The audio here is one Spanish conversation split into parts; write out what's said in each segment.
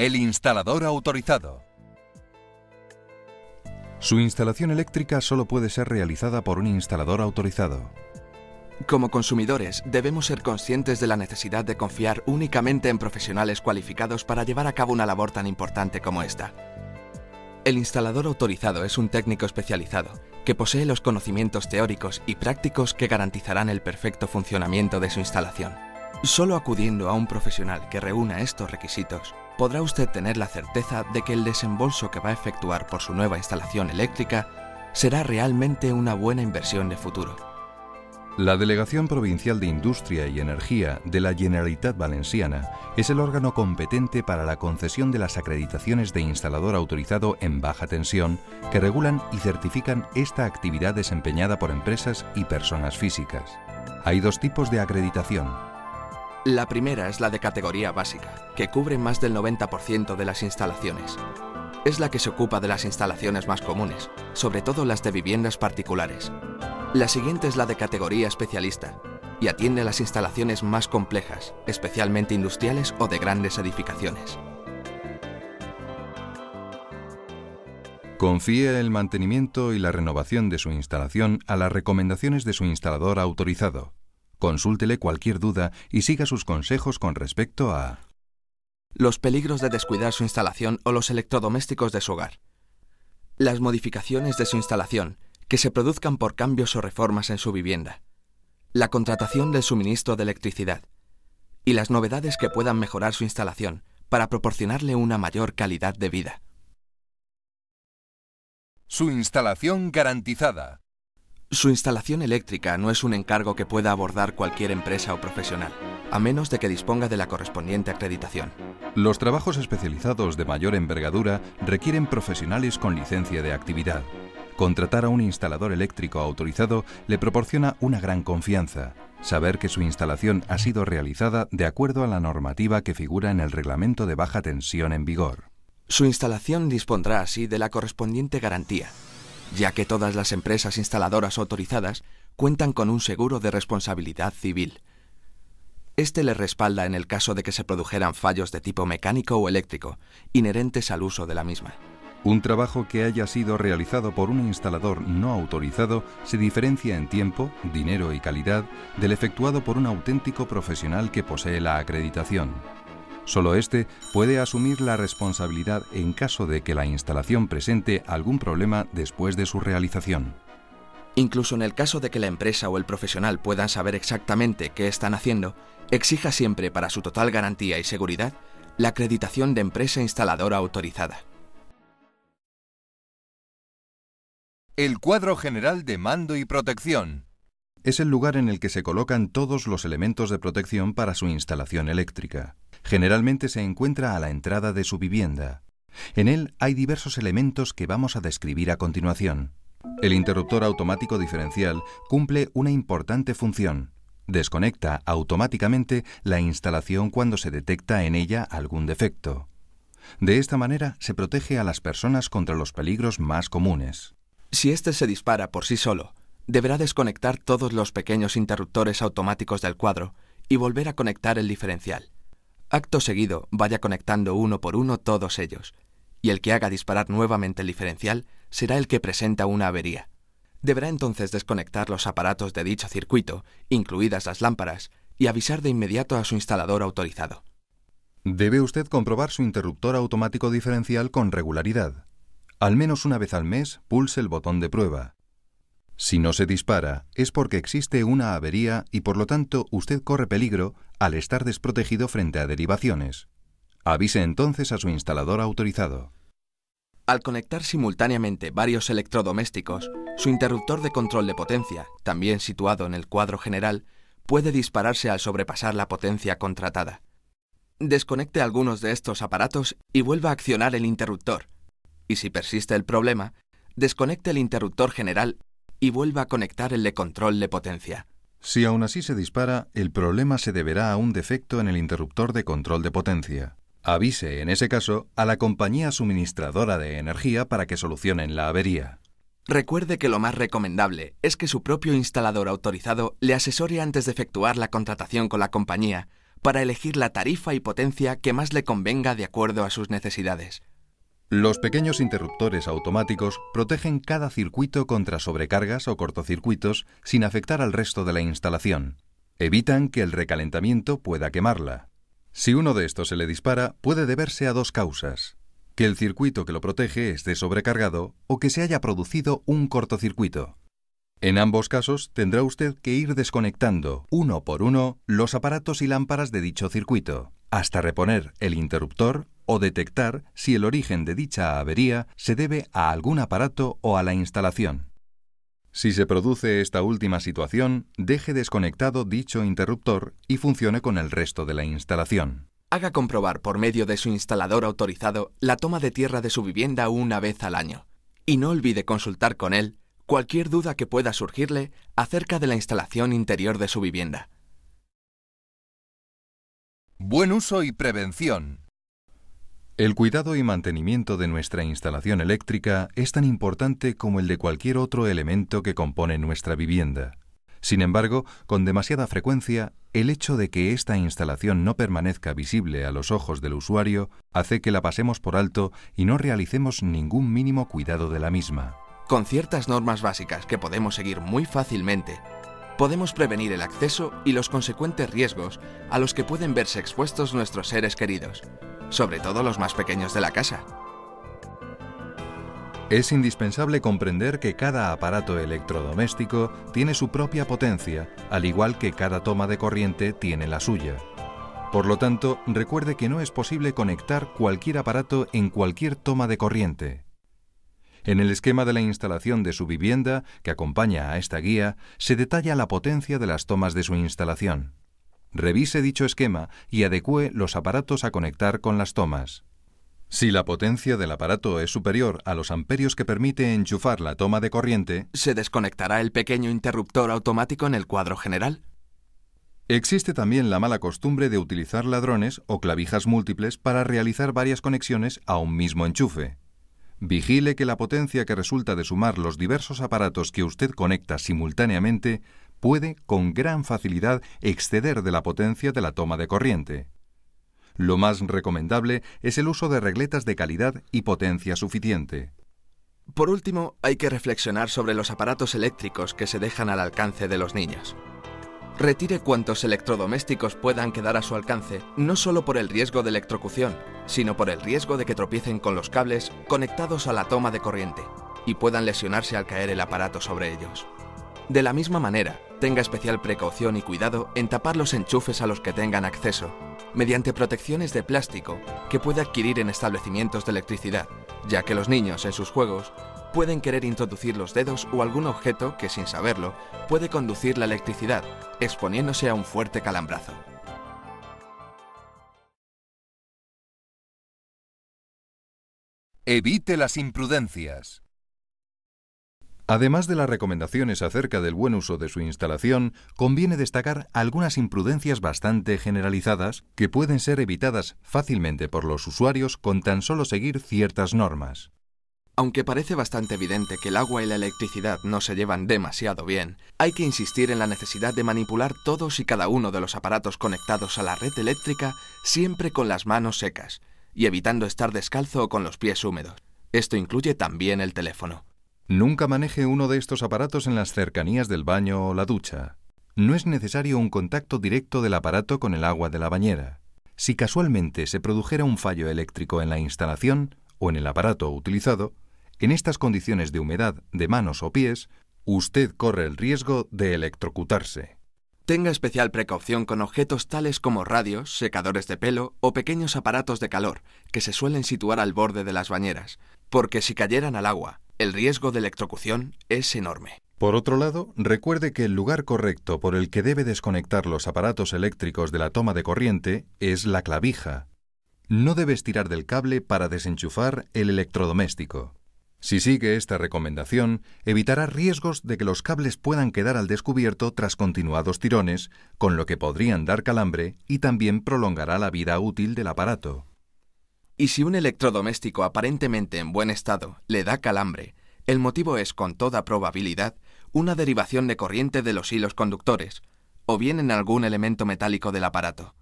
El instalador autorizado. Su instalación eléctrica solo puede ser realizada por un instalador autorizado. Como consumidores, debemos ser conscientes de la necesidad de confiar únicamente en profesionales cualificados para llevar a cabo una labor tan importante como esta. El instalador autorizado es un técnico especializado que posee los conocimientos teóricos y prácticos que garantizarán el perfecto funcionamiento de su instalación. Solo acudiendo a un profesional que reúna estos requisitos, podrá usted tener la certeza de que el desembolso que va a efectuar por su nueva instalación eléctrica será realmente una buena inversión de futuro. La Delegación Provincial de Industria y Energía de la Generalitat Valenciana es el órgano competente para la concesión de las acreditaciones de instalador autorizado en baja tensión que regulan y certifican esta actividad desempeñada por empresas y personas físicas. Hay dos tipos de acreditación. La primera es la de categoría básica, que cubre más del 90% de las instalaciones. Es la que se ocupa de las instalaciones más comunes, sobre todo las de viviendas particulares. La siguiente es la de categoría especialista y atiende a las instalaciones más complejas, especialmente industriales o de grandes edificaciones. Confíe el mantenimiento y la renovación de su instalación a las recomendaciones de su instalador autorizado. Consúltele cualquier duda y siga sus consejos con respecto a los peligros de descuidar su instalación o los electrodomésticos de su hogar. Las modificaciones de su instalación que se produzcan por cambios o reformas en su vivienda. La contratación del suministro de electricidad. Y las novedades que puedan mejorar su instalación para proporcionarle una mayor calidad de vida. Su instalación garantizada. Su instalación eléctrica no es un encargo que pueda abordar cualquier empresa o profesional, a menos de que disponga de la correspondiente acreditación. Los trabajos especializados de mayor envergadura requieren profesionales con licencia de actividad. Contratar a un instalador eléctrico autorizado le proporciona una gran confianza. Saber que su instalación ha sido realizada de acuerdo a la normativa que figura en el reglamento de baja tensión en vigor. Su instalación dispondrá así de la correspondiente garantía, ya que todas las empresas instaladoras autorizadas cuentan con un seguro de responsabilidad civil. Este le respalda en el caso de que se produjeran fallos de tipo mecánico o eléctrico, inherentes al uso de la misma. Un trabajo que haya sido realizado por un instalador no autorizado se diferencia en tiempo, dinero y calidad del efectuado por un auténtico profesional que posee la acreditación. Solo éste puede asumir la responsabilidad en caso de que la instalación presente algún problema después de su realización. Incluso en el caso de que la empresa o el profesional puedan saber exactamente qué están haciendo, exija siempre para su total garantía y seguridad la acreditación de empresa instaladora autorizada. El cuadro general de mando y protección. Es el lugar en el que se colocan todos los elementos de protección para su instalación eléctrica. Generalmente se encuentra a la entrada de su vivienda. En él hay diversos elementos que vamos a describir a continuación. El interruptor automático diferencial cumple una importante función. Desconecta automáticamente la instalación cuando se detecta en ella algún defecto. De esta manera se protege a las personas contra los peligros más comunes. Si éste se dispara por sí solo, deberá desconectar todos los pequeños interruptores automáticos del cuadro y volver a conectar el diferencial. Acto seguido, vaya conectando uno por uno todos ellos, y el que haga disparar nuevamente el diferencial será el que presenta una avería. Deberá entonces desconectar los aparatos de dicho circuito, incluidas las lámparas, y avisar de inmediato a su instalador autorizado. Debe usted comprobar su interruptor automático diferencial con regularidad. Al menos una vez al mes, pulse el botón de prueba. Si no se dispara, es porque existe una avería y por lo tanto usted corre peligro al estar desprotegido frente a derivaciones. Avise entonces a su instalador autorizado. Al conectar simultáneamente varios electrodomésticos, su interruptor de control de potencia, también situado en el cuadro general, puede dispararse al sobrepasar la potencia contratada. Desconecte algunos de estos aparatos y vuelva a accionar el interruptor. Y si persiste el problema, desconecte el interruptor general y vuelva a conectar el de control de potencia. Si aún así se dispara, el problema se deberá a un defecto en el interruptor de control de potencia. Avise, en ese caso, a la compañía suministradora de energía para que solucionen la avería. Recuerde que lo más recomendable es que su propio instalador autorizado le asesore antes de efectuar la contratación con la compañía para elegir la tarifa y potencia que más le convenga de acuerdo a sus necesidades. Los pequeños interruptores automáticos protegen cada circuito contra sobrecargas o cortocircuitos sin afectar al resto de la instalación. Evitan que el recalentamiento pueda quemarla. Si uno de estos se le dispara, puede deberse a dos causas: que el circuito que lo protege esté sobrecargado o que se haya producido un cortocircuito. En ambos casos tendrá usted que ir desconectando, uno por uno, los aparatos y lámparas de dicho circuito, hasta reponer el interruptor o detectar si el origen de dicha avería se debe a algún aparato o a la instalación. Si se produce esta última situación, deje desconectado dicho interruptor y funcione con el resto de la instalación. Haga comprobar por medio de su instalador autorizado la toma de tierra de su vivienda una vez al año. Y no olvide consultar con él cualquier duda que pueda surgirle acerca de la instalación interior de su vivienda. Buen uso y prevención. El cuidado y mantenimiento de nuestra instalación eléctrica es tan importante como el de cualquier otro elemento que compone nuestra vivienda. Sin embargo, con demasiada frecuencia, el hecho de que esta instalación no permanezca visible a los ojos del usuario hace que la pasemos por alto y no realicemos ningún mínimo cuidado de la misma. Con ciertas normas básicas que podemos seguir muy fácilmente, podemos prevenir el acceso y los consecuentes riesgos a los que pueden verse expuestos nuestros seres queridos, sobre todo los más pequeños de la casa. Es indispensable comprender que cada aparato electrodoméstico tiene su propia potencia, al igual que cada toma de corriente tiene la suya. Por lo tanto, recuerde que no es posible conectar cualquier aparato en cualquier toma de corriente. En el esquema de la instalación de su vivienda, que acompaña a esta guía, se detalla la potencia de las tomas de su instalación. Revise dicho esquema y adecúe los aparatos a conectar con las tomas. Si la potencia del aparato es superior a los amperios que permite enchufar la toma de corriente, se desconectará el pequeño interruptor automático en el cuadro general. Existe también la mala costumbre de utilizar ladrones o clavijas múltiples para realizar varias conexiones a un mismo enchufe. Vigile que la potencia que resulta de sumar los diversos aparatos que usted conecta simultáneamente puede, con gran facilidad, exceder de la potencia de la toma de corriente. Lo más recomendable es el uso de regletas de calidad y potencia suficiente. Por último, hay que reflexionar sobre los aparatos eléctricos que se dejan al alcance de los niños. Retire cuantos electrodomésticos puedan quedar a su alcance, no solo por el riesgo de electrocución, sino por el riesgo de que tropiecen con los cables conectados a la toma de corriente y puedan lesionarse al caer el aparato sobre ellos. De la misma manera, tenga especial precaución y cuidado en tapar los enchufes a los que tengan acceso, mediante protecciones de plástico que puede adquirir en establecimientos de electricidad, ya que los niños en sus juegos pueden querer introducir los dedos o algún objeto que, sin saberlo, puede conducir la electricidad, exponiéndose a un fuerte calambrazo. Evite las imprudencias. Además de las recomendaciones acerca del buen uso de su instalación, conviene destacar algunas imprudencias bastante generalizadas que pueden ser evitadas fácilmente por los usuarios con tan solo seguir ciertas normas. Aunque parece bastante evidente que el agua y la electricidad no se llevan demasiado bien, hay que insistir en la necesidad de manipular todos y cada uno de los aparatos conectados a la red eléctrica siempre con las manos secas y evitando estar descalzo o con los pies húmedos. Esto incluye también el teléfono. Nunca maneje uno de estos aparatos en las cercanías del baño o la ducha. No es necesario un contacto directo del aparato con el agua de la bañera. Si casualmente se produjera un fallo eléctrico en la instalación o en el aparato utilizado, en estas condiciones de humedad de manos o pies, usted corre el riesgo de electrocutarse. Tenga especial precaución con objetos tales como radios, secadores de pelo o pequeños aparatos de calor que se suelen situar al borde de las bañeras, porque si cayeran al agua, el riesgo de electrocución es enorme. Por otro lado, recuerde que el lugar correcto por el que debe desconectar los aparatos eléctricos de la toma de corriente es la clavija. No debe estirar del cable para desenchufar el electrodoméstico. Si sigue esta recomendación, evitará riesgos de que los cables puedan quedar al descubierto tras continuados tirones, con lo que podrían dar calambre y también prolongará la vida útil del aparato. Y si un electrodoméstico aparentemente en buen estado le da calambre, el motivo es, con toda probabilidad, una derivación de corriente de los hilos conductores, o bien en algún elemento metálico del aparato.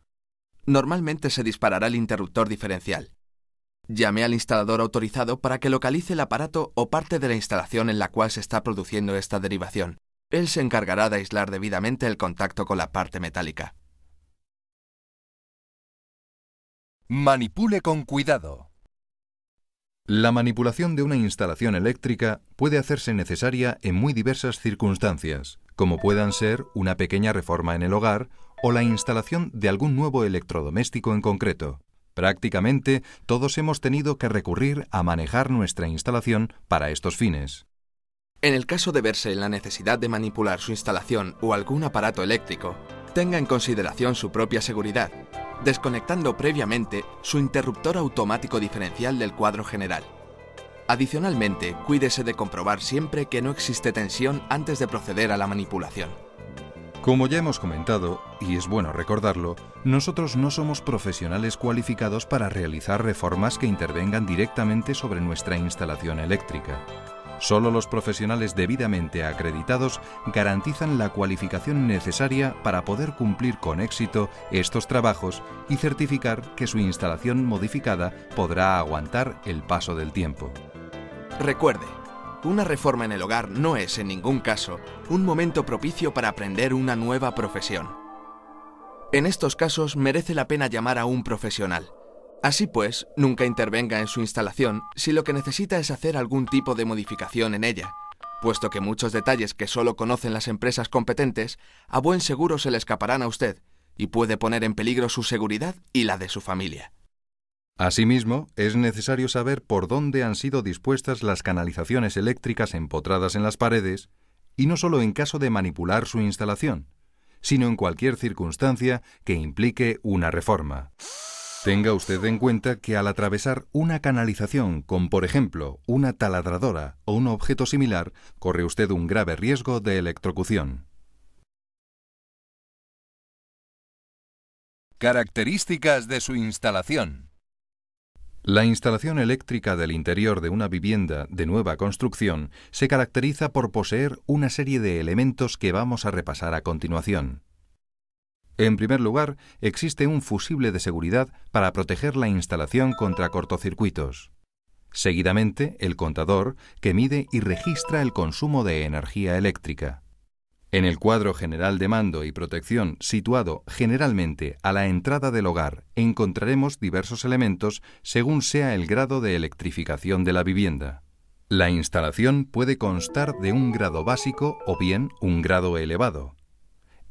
Normalmente se disparará el interruptor diferencial. Llame al instalador autorizado para que localice el aparato o parte de la instalación en la cual se está produciendo esta derivación. Él se encargará de aislar debidamente el contacto con la parte metálica. Manipule con cuidado. La manipulación de una instalación eléctrica puede hacerse necesaria en muy diversas circunstancias, como puedan ser una pequeña reforma en el hogar o la instalación de algún nuevo electrodoméstico en concreto. Prácticamente todos hemos tenido que recurrir a manejar nuestra instalación para estos fines. En el caso de verse en la necesidad de manipular su instalación o algún aparato eléctrico, tenga en consideración su propia seguridad, desconectando previamente su interruptor automático diferencial del cuadro general. Adicionalmente, cuídese de comprobar siempre que no existe tensión antes de proceder a la manipulación. Como ya hemos comentado, y es bueno recordarlo, nosotros no somos profesionales cualificados para realizar reformas que intervengan directamente sobre nuestra instalación eléctrica. Solo los profesionales debidamente acreditados garantizan la cualificación necesaria para poder cumplir con éxito estos trabajos y certificar que su instalación modificada podrá aguantar el paso del tiempo. Recuerde, una reforma en el hogar no es, en ningún caso, un momento propicio para aprender una nueva profesión. En estos casos merece la pena llamar a un profesional. Así pues, nunca intervenga en su instalación si lo que necesita es hacer algún tipo de modificación en ella, puesto que muchos detalles que solo conocen las empresas competentes, a buen seguro se le escaparán a usted y puede poner en peligro su seguridad y la de su familia. Asimismo, es necesario saber por dónde han sido dispuestas las canalizaciones eléctricas empotradas en las paredes, y no solo en caso de manipular su instalación, sino en cualquier circunstancia que implique una reforma. Tenga usted en cuenta que al atravesar una canalización con, por ejemplo, una taladradora o un objeto similar, corre usted un grave riesgo de electrocución. Características de su instalación. La instalación eléctrica del interior de una vivienda de nueva construcción se caracteriza por poseer una serie de elementos que vamos a repasar a continuación. En primer lugar, existe un fusible de seguridad para proteger la instalación contra cortocircuitos. Seguidamente, el contador, que mide y registra el consumo de energía eléctrica. En el cuadro general de mando y protección, situado generalmente a la entrada del hogar, encontraremos diversos elementos según sea el grado de electrificación de la vivienda. La instalación puede constar de un grado básico o bien un grado elevado.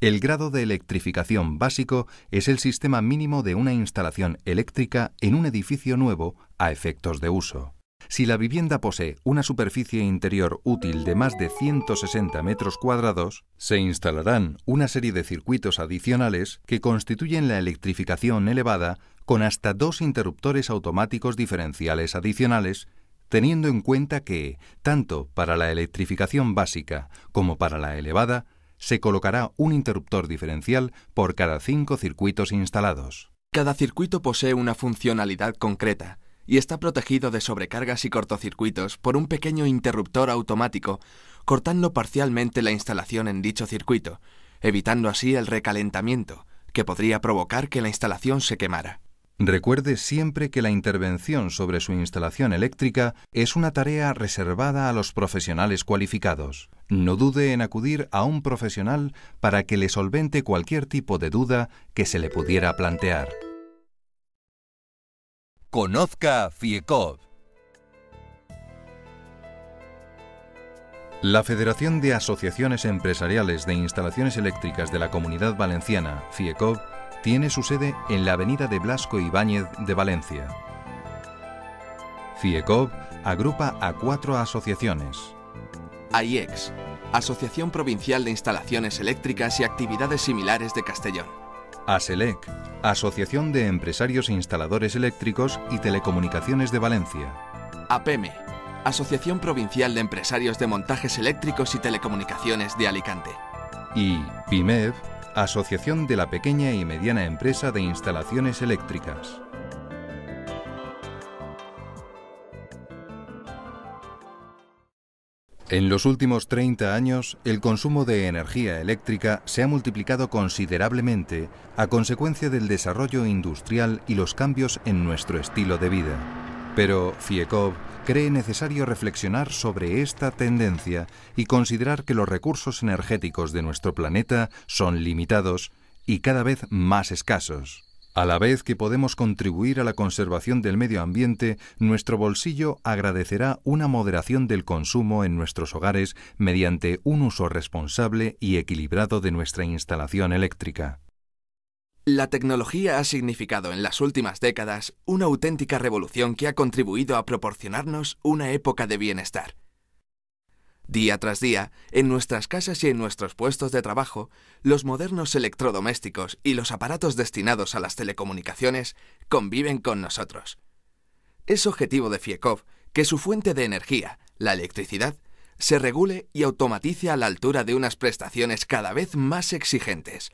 El grado de electrificación básico es el sistema mínimo de una instalación eléctrica en un edificio nuevo a efectos de uso. Si la vivienda posee una superficie interior útil de más de 160 metros cuadrados, se instalarán una serie de circuitos adicionales que constituyen la electrificación elevada con hasta 2 interruptores automáticos diferenciales adicionales, teniendo en cuenta que, tanto para la electrificación básica como para la elevada, se colocará un interruptor diferencial por cada 5 circuitos instalados. Cada circuito posee una funcionalidad concreta y está protegido de sobrecargas y cortocircuitos por un pequeño interruptor automático, cortando parcialmente la instalación en dicho circuito, evitando así el recalentamiento, que podría provocar que la instalación se quemara. Recuerde siempre que la intervención sobre su instalación eléctrica es una tarea reservada a los profesionales cualificados. No dude en acudir a un profesional para que le solvente cualquier tipo de duda que se le pudiera plantear. Conozca a FIECOB. La Federación de Asociaciones Empresariales de Instalaciones Eléctricas de la Comunidad Valenciana, FIECOB, tiene su sede en la avenida de Blasco Ibáñez de Valencia. FIECOB agrupa a 4 asociaciones. AIEX, Asociación Provincial de Instalaciones Eléctricas y Actividades Similares de Castellón. ASELEC, Asociación de Empresarios Instaladores Eléctricos y Telecomunicaciones de Valencia. APEME, Asociación Provincial de Empresarios de Montajes Eléctricos y Telecomunicaciones de Alicante. Y PIMEV, Asociación de la Pequeña y Mediana Empresa de Instalaciones Eléctricas. En los últimos 30 años, el consumo de energía eléctrica se ha multiplicado considerablemente a consecuencia del desarrollo industrial y los cambios en nuestro estilo de vida. Pero FIECOB cree necesario reflexionar sobre esta tendencia y considerar que los recursos energéticos de nuestro planeta son limitados y cada vez más escasos. A la vez que podemos contribuir a la conservación del medio ambiente, nuestro bolsillo agradecerá una moderación del consumo en nuestros hogares mediante un uso responsable y equilibrado de nuestra instalación eléctrica. La tecnología ha significado en las últimas décadas una auténtica revolución que ha contribuido a proporcionarnos una época de bienestar. Día tras día, en nuestras casas y en nuestros puestos de trabajo, los modernos electrodomésticos y los aparatos destinados a las telecomunicaciones conviven con nosotros. Es objetivo de FIECOB que su fuente de energía, la electricidad, se regule y automatice a la altura de unas prestaciones cada vez más exigentes.